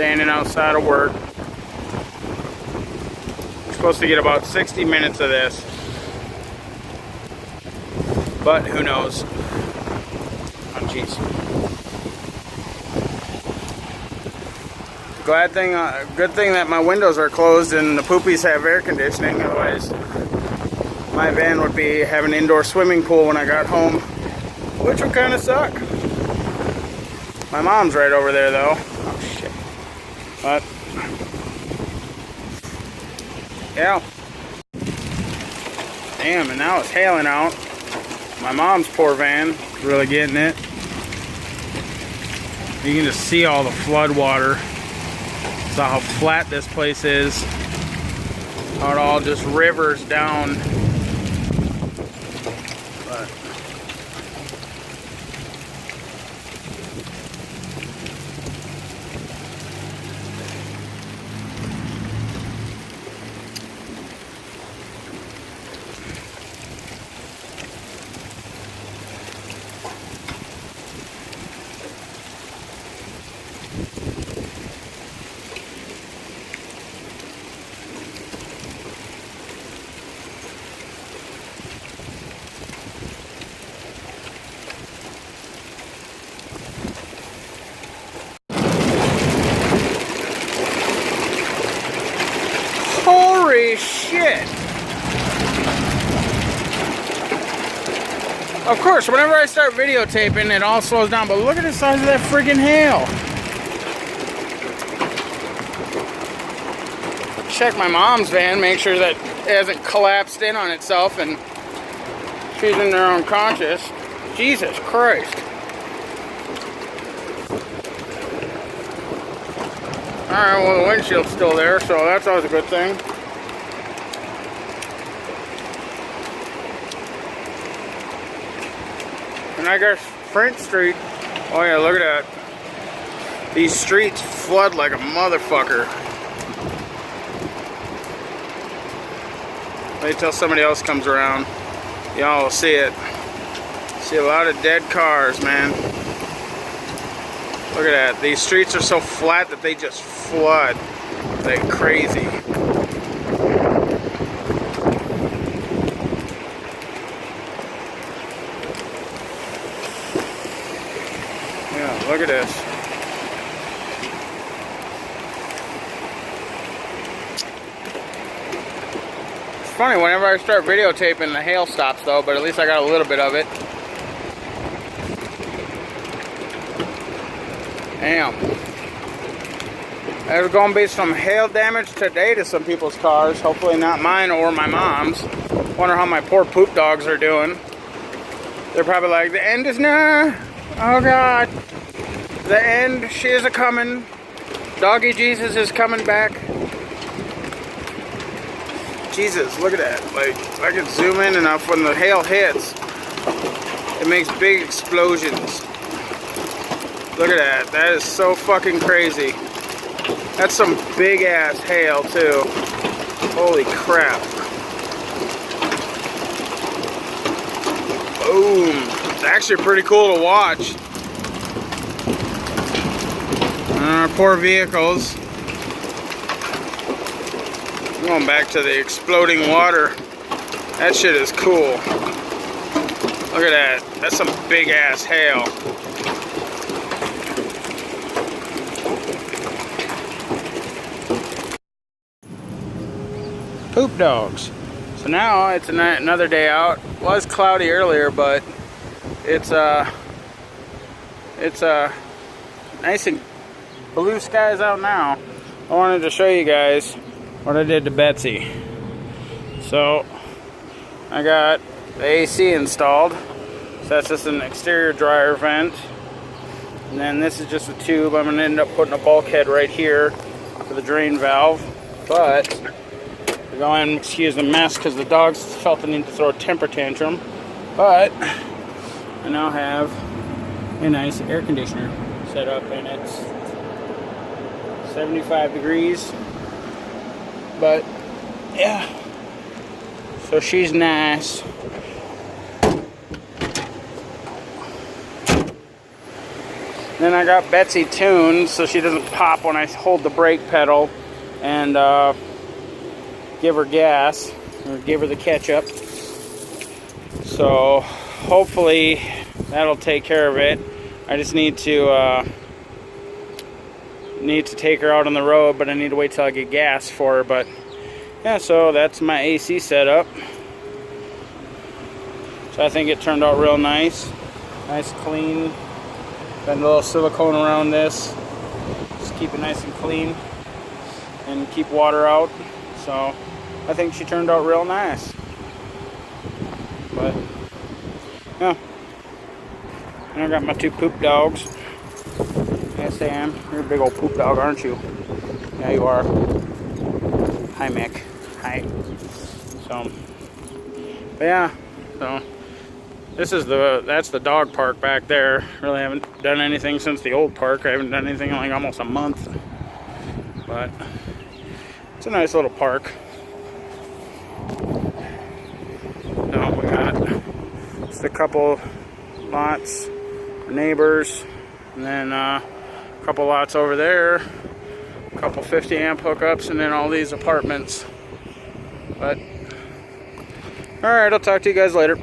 standing outside of work. I'm supposed to get about 60 minutes of this, but who knows. Oh jeez. Good thing that my windows are closed and the poopies have air conditioning, otherwise my van would be having an indoor swimming pool when I got home, which would kind of suck. My mom's right over there though. Oh shit. But yeah. Damn, and now it's hailing out. My mom's poor van is really getting it. You can just see all the flood water. So how flat this place is. How it all just rivers down. But holy shit! Of course, whenever I start videotaping, it all slows down, but look at the size of that friggin' hail. Check my mom's van, make sure that it hasn't collapsed in on itself and she's in there unconscious. Jesus Christ. Alright, well the windshield's still there, so that's always a good thing. And I guess French Street, oh yeah, look at that. These streets flood like a motherfucker. Wait till somebody else comes around. Y'all will see it. See a lot of dead cars, man. Look at that. These streets are so flat that they just flood like crazy. Yeah, look at this. It's funny, whenever I start videotaping, the hail stops though, but at least I got a little bit of it. Damn. There's going to be some hail damage today to some people's cars. Hopefully not mine or my mom's. Wonder how my poor poop dogs are doing. They're probably like, the end is near. Oh God. The end, she is a-coming. Doggy Jesus is coming back. Jesus, look at that. Like, if I can zoom in enough, when the hail hits, it makes big explosions. Look at that. That is so fucking crazy. That's some big ass hail too. Holy crap. Boom. It's actually pretty cool to watch. Our poor vehicles. I'm going back to the exploding water. That shit is cool. Look at that. That's some big ass hail. Poop dogs. So now it's another day out. It was cloudy earlier, but it's nice and blue skies out now. I wanted to show you guys what I did to Betsy. So I got the AC installed. So that's just an exterior dryer vent. And then this is just a tube. I'm gonna end up putting a bulkhead right here for the drain valve. But go ahead and excuse the mess because the dogs felt the need to throw a temper tantrum. But I now have a nice air conditioner set up, and it's 75 degrees. But yeah, so she's nice. Then I got Betsy tuned so she doesn't pop when I hold the brake pedal and give her gas or give her the ketchup. So hopefully that'll take care of it. I just need to take her out on the road, but I need to wait till I get gas for her. But yeah, so that's my AC setup. So I think it turned out real nice. Nice, clean. Got a little silicone around this. Just keep it nice and clean and keep water out. So I think she turned out real nice. But yeah. And I got my 2 poop dogs. Yes, Sam. You're a big old poop dog, aren't you? Yeah, you are. Hi, Mick. Hi. So, but yeah. So that's the dog park back there. Really haven't done anything since the old park. I haven't done anything in like almost a month. But it's a nice little park. So we got just a couple lots, neighbors, and then a couple lots over there, a couple 50 amp hookups, and then all these apartments. But alright, I'll talk to you guys later.